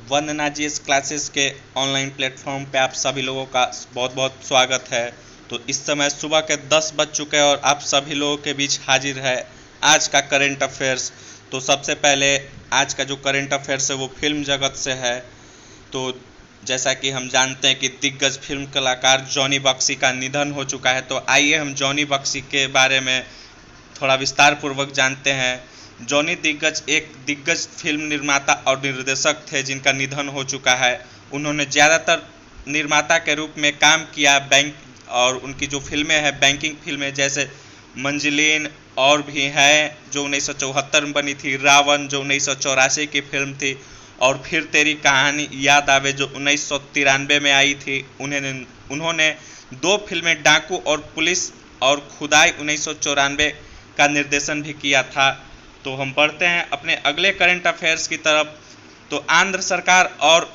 वंदना GS classes के online platform पे आप सभी लोगों का बहुत बहुत स्वागत है। तो इस समय सुबह के 10 बज चुके हैं और आप सभी लोगों के बीच हाजिर है आज का करंट अफेयर्स। तो सबसे पहले आज का जो करंट अफेयर्स है वो फिल्म जगत से है। तो जैसा कि हम जानते हैं कि दिग्गज फिल्म कलाकार जॉनी बख्शी का निधन हो चुका है, तो आइए हम जॉनी बख्शी के बारे में थोड़ा विस्तार पूर्वक जानते हैं। जॉनी एक दिग्गज फिल्म निर्माता और निर्देशक थे जिनका निधन हो चुका है। उन्होंने ज़्यादातर निर्माता के रूप में काम किया बैंक, और उनकी जो फिल्में हैं बैंकिंग फिल्में जैसे मंजिलीन और भी हैं जो 1974 में बनी थी, रावण जो 1984 की फिल्म थी, और फिर तेरी कहानी याद आवे जो 1993 में आई थी। उन्होंने 2 फिल्में डाकू और पुलिस और खुदाई 1994 का निर्देशन भी किया था। तो हम बढ़ते हैं अपने अगले करंट अफेयर्स की तरफ। तो आंध्र सरकार और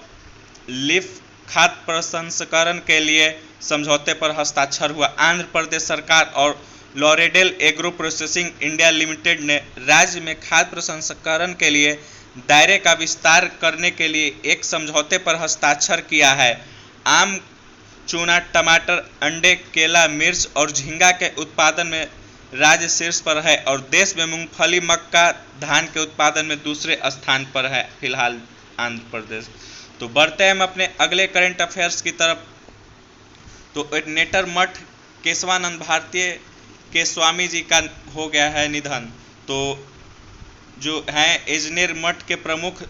लिफ खाद्य प्रसंस्करण के लिए समझौते पर हस्ताक्षर हुआ। आंध्र प्रदेश सरकार और लॉरेडेल एग्रो प्रोसेसिंग इंडिया लिमिटेड ने राज्य में खाद्य प्रसंस्करण के लिए दायरे का विस्तार करने के लिए एक समझौते पर हस्ताक्षर किया है। आम, चूना, टमाटर, अंडे, केला, मिर्च और झींगा के उत्पादन में राज्य शीर्ष पर है और देश में मूंगफली, मक्का, धान के उत्पादन में दूसरे स्थान पर है फिलहाल आंध्र प्रदेश। तो बढ़ते हैं हम अपने अगले करंट अफेयर्स की तरफ। तो नेटर मठ केशवानंद भारतीय के स्वामी जी का हो गया है निधन। तो जो हैं एजनेर मठ के प्रमुख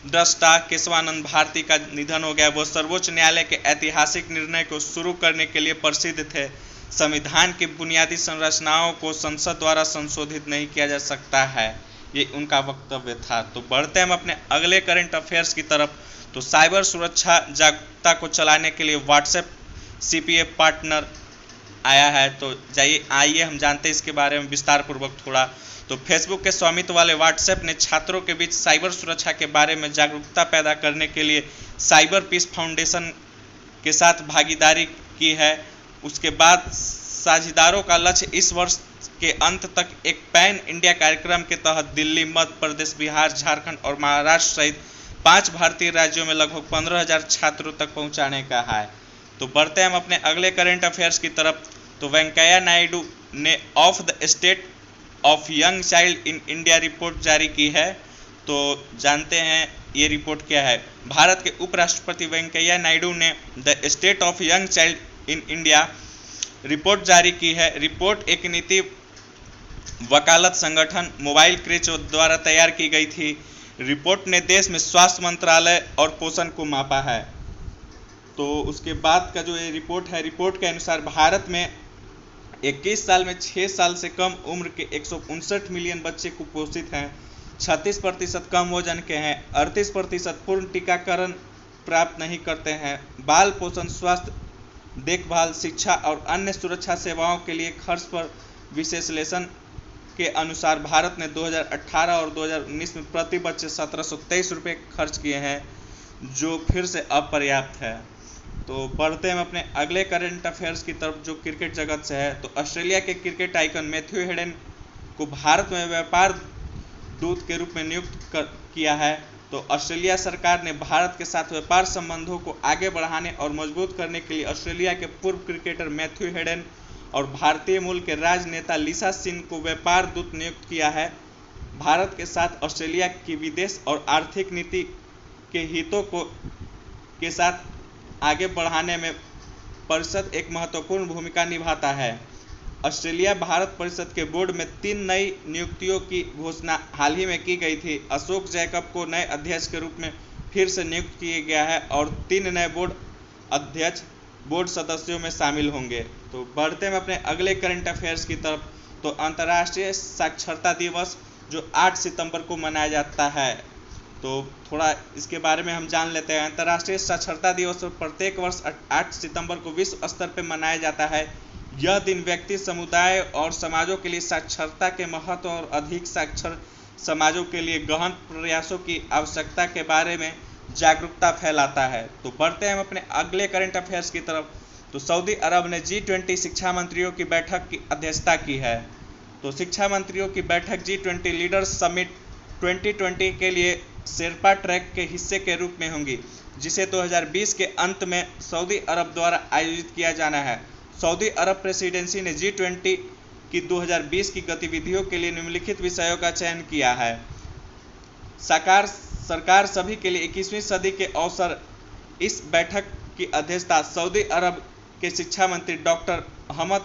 दृष्टा केशवानंद भारती का निधन हो गया। वो सर्वोच्च न्यायालय के ऐतिहासिक निर्णय को शुरू करने के लिए प्रसिद्ध थे। संविधान की बुनियादी संरचनाओं को संसद द्वारा संशोधित नहीं किया जा सकता है, ये उनका वक्तव्य था। तो बढ़ते हैं हम अपने अगले करंट अफेयर्स की तरफ। तो साइबर सुरक्षा जागरूकता को चलाने के लिए व्हाट्सएप सीपीए पार्टनर आया है। तो आइए हम जानते हैं इसके बारे में विस्तार पूर्वक थोड़ा। तो फेसबुक के स्वामित्व वाले व्हाट्सएप ने छात्रों के बीच साइबर सुरक्षा के बारे में जागरूकता पैदा करने के लिए साइबर पीस फाउंडेशन के साथ भागीदारी की है। उसके बाद साझेदारों का लक्ष्य इस वर्ष के अंत तक एक पैन इंडिया कार्यक्रम के तहत दिल्ली, मध्य प्रदेश, बिहार, झारखंड और महाराष्ट्र सहित 5 भारतीय राज्यों में लगभग 15,000 छात्रों तक पहुंचाने का है। तो बढ़ते हैं हम अपने अगले करंट अफेयर्स की तरफ। तो वेंकैया नायडू ने of the state of young child in India report जारी की है। तो जानते हैं ये रिपोर्ट क्या है। भारत के उपराष्ट्रपति वेंकैया नायडू ने the state of young child in India report जारी की है। रिपोर्ट एक नीति वकालत संगठन मोबाइल क्रेच द्वारा तैयार की गई थी। रिपोर्ट ने देश में स्वास्थ्य मंत्रालय और पोषण को मापा है। तो उसके बाद का जो ये रिपोर्ट है, रिपोर्ट के अनुसार भारत में 21 साल में 6 साल से कम उम्र के 159 मिलियन बच्चे कुपोषित हैं। 36% कम वजन के हैं। 38% पूर्ण टीकाकरण प्राप्त नहीं करते हैं। बाल पोषण, स्वास्थ्य देखभाल, शिक्षा और अन्य सुरक्षा सेवाओं के लिए खर्च पर विश्लेषण के अनुसार भारत ने 2018 और 2019 में प्रति बच्चे 1723 रुपये खर्च किए हैं, जो फिर से अपर्याप्त है। तो बढ़ते हैं हम अपने अगले करंट अफेयर्स की तरफ जो क्रिकेट जगत से है। तो ऑस्ट्रेलिया के क्रिकेट आइकन मैथ्यू हेडन को भारत में व्यापार दूत के रूप में नियुक्त किया है। तो ऑस्ट्रेलिया सरकार ने भारत के साथ व्यापार संबंधों को आगे बढ़ाने और मजबूत करने के लिए ऑस्ट्रेलिया के पूर्व क्रिकेटर मैथ्यू हेडन और भारतीय मूल के राजनेता लिसा सिंह को व्यापार दूत नियुक्त किया है। भारत के साथ ऑस्ट्रेलिया की विदेश और आर्थिक नीति के हितों के साथ आगे बढ़ाने में परिषद एक महत्वपूर्ण भूमिका निभाता है। ऑस्ट्रेलिया भारत परिषद के बोर्ड में 3 नई नियुक्तियों की घोषणा हाल ही में की गई थी। अशोक जैकब को नए अध्यक्ष के रूप में फिर से नियुक्त किया गया है और 3 नए बोर्ड अध्यक्ष बोर्ड सदस्यों में शामिल होंगे। तो बढ़ते हैं अपने अगले करंट अफेयर्स की तरफ। तो अंतर्राष्ट्रीय साक्षरता दिवस जो 8 सितंबर को मनाया जाता है, तो थोड़ा इसके बारे में हम जान लेते हैं। अंतर्राष्ट्रीय साक्षरता दिवस प्रत्येक वर्ष 8 सितंबर को विश्व स्तर पर मनाया जाता है। यह दिन व्यक्ति, समुदाय और समाजों के लिए साक्षरता के महत्व और अधिक साक्षर समाजों के लिए गहन प्रयासों की आवश्यकता के बारे में जागरूकता फैलाता है। तो बढ़ते हैं हम अपने अगले करंट अफेयर्स की तरफ। तो सऊदी अरब ने G20 शिक्षा मंत्रियों की बैठक की अध्यक्षता की है। तो शिक्षा मंत्रियों की बैठक G20 लीडर्स समिट 2020 के लिए शेरपा ट्रैक के हिस्से के रूप में होंगी, जिसे 2020 के अंत में सऊदी अरब द्वारा आयोजित किया जाना है। सऊदी अरब प्रेसिडेंसी ने G20 की 2020 की गतिविधियों के लिए निम्नलिखित विषयों का चयन किया है। सरकार सभी के लिए 21वीं सदी के अवसर। इस बैठक की अध्यक्षता सऊदी अरब के शिक्षा मंत्री डॉक्टर अहमद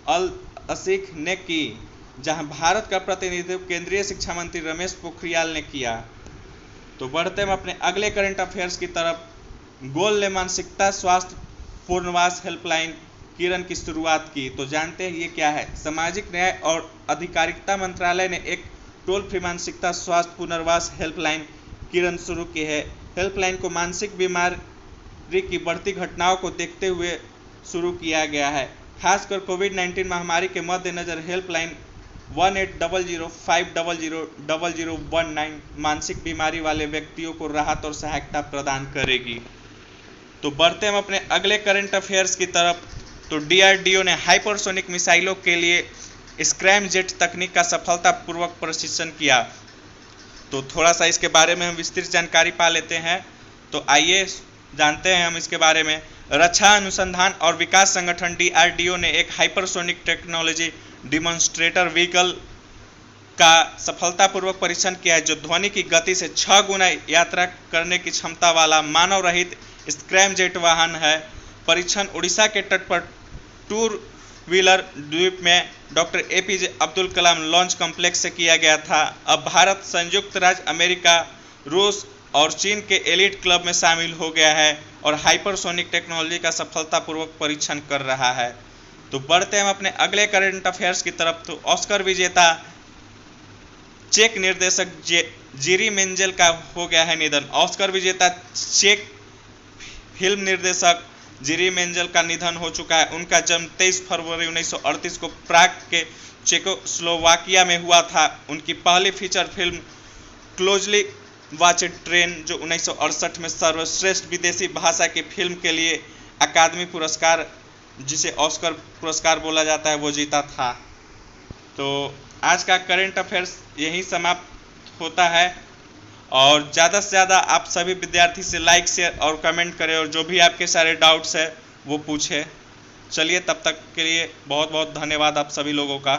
अल असीख ने की, जहां भारत का प्रतिनिधित्व केंद्रीय शिक्षा मंत्री रमेश पोखरियाल ने किया। तो बढ़ते हम अपने अगले करंट अफेयर्स की तरफ। गोल ने मानसिकता स्वास्थ्य पुनर्वास हेल्पलाइन किरण की शुरुआत की। तो जानते हैं ये क्या है। सामाजिक न्याय और अधिकारिता मंत्रालय ने एक टोल फ्री मानसिकता स्वास्थ्य पुनर्वास हेल्पलाइन किरण शुरू की है। हेल्पलाइन को मानसिक बीमारी की बढ़ती घटनाओं को देखते हुए शुरू किया गया है। खासकर कोविड-19 महामारी के मद्देनजर हेल्पलाइन 1800-500-0019 मानसिक बीमारी वाले व्यक्तियों को राहत और सहायता प्रदान करेगी। तो बढ़ते हम अपने अगले करंट अफेयर्स की तरफ। तो DRDO ने हाइपरसोनिक मिसाइलों के लिए स्क्रैमजेट तकनीक का सफलतापूर्वक प्रशिक्षण किया। तो थोड़ा सा इसके बारे में हम विस्तृत जानकारी पा लेते हैं। तो आइए जानते हैं हम इसके बारे में। रक्षा अनुसंधान और विकास संगठन DRDO ने एक हाइपरसोनिक टेक्नोलॉजी डिमॉन्स्ट्रेटर व्हीकल का सफलतापूर्वक परीक्षण किया है, जो ध्वनि की गति से 6 गुना यात्रा करने की क्षमता वाला मानव रहित स्क्रैमजेट वाहन है। परीक्षण उड़ीसा के तट पर टूर व्हीलर द्वीप में doctor APJ Abdul Kalam launch complex से किया गया था। अब भारत संयुक्त राज्य अमेरिका, रूस और चीन के एलिट क्लब में शामिल हो गया है और हाइपरसोनिक टेक्नोलॉजी का सफलतापूर्वक परीक्षण कर रहा है। तो बढ़ते हम अपने अगले करंट अफेयर्स की तरफ। तो ऑस्कर विजेता चेक निर्देशक जीरी मेंजेल का हो गया है निधन। ऑस्कर विजेता चेक फिल्म निर्देशक जीरी मेंजेल का निधन हो चुका है। उनका जन्म 23 फरवरी 1938 को प्राग के चेकोस्लोवाकिया में हुआ था। उनकी पहली feature film closely watched train, जो 1968 में सर्वश्रेष्ठ विदेशी भाषा की फिल्म के लिए अकादमी पुरस्कार, जिसे ऑस्कर पुरस्कार बोला जाता है, वो जीता था। तो आज का करंट अफेयर्स यहीं समाप्त होता है। और ज़्यादा से ज़्यादा आप सभी विद्यार्थी से लाइक, शेयर और कमेंट करें, और जो भी आपके सारे डाउट्स हैं वो पूछें। चलिए, तब तक के लिए बहुत बहुत धन्यवाद आप सभी लोगों का।